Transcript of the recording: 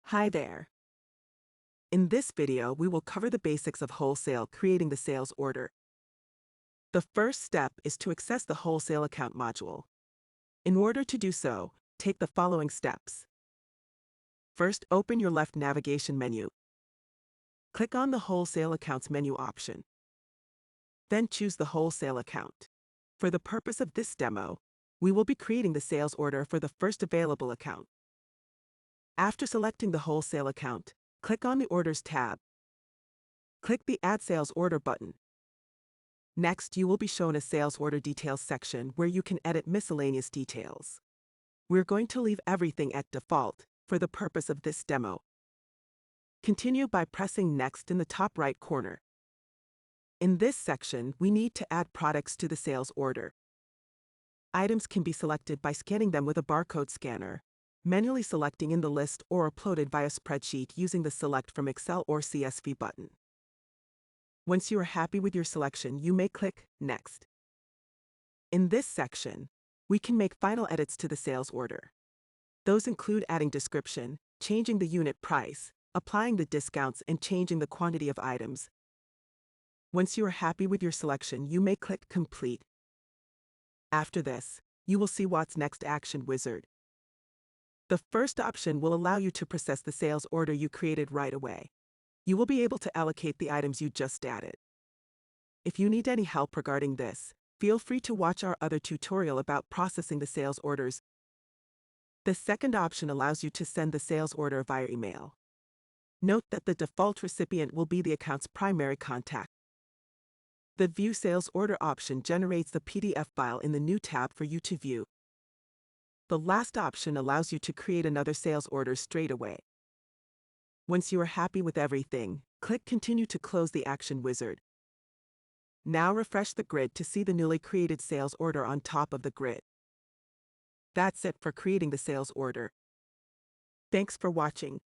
Hi there. In this video, we will cover the basics of wholesale creating the sales order. The first step is to access the wholesale account module. In order to do so, take the following steps. First, open your left navigation menu. Click on the Wholesale Accounts menu option. Then choose the Wholesale account. For the purpose of this demo, we will be creating the sales order for the first available account. After selecting the Wholesale account, click on the Orders tab. Click the Add Sales Order button. Next, you will be shown a Sales Order Details section where you can edit miscellaneous details. We're going to leave everything at default for the purpose of this demo. Continue by pressing Next in the top right corner. In this section, we need to add products to the sales order. Items can be selected by scanning them with a barcode scanner, manually selecting in the list, or uploaded via spreadsheet using the Select from Excel or CSV button. Once you are happy with your selection, you may click Next. In this section, we can make final edits to the sales order. Those include adding description, changing the unit price, applying the discounts, and changing the quantity of items. Once you are happy with your selection, you may click Complete. After this, you will see What's Next action wizard. The first option will allow you to process the sales order you created right away. You will be able to allocate the items you just added. If you need any help regarding this, feel free to watch our other tutorial about processing the sales orders. The second option allows you to send the sales order via email. Note that the default recipient will be the account's primary contact. The View Sales Order option generates the PDF file in the New tab for you to view. The last option allows you to create another sales order straight away. Once you are happy with everything, click Continue to close the action wizard. Now refresh the grid to see the newly created sales order on top of the grid. That's it for creating the sales order. Thanks for watching.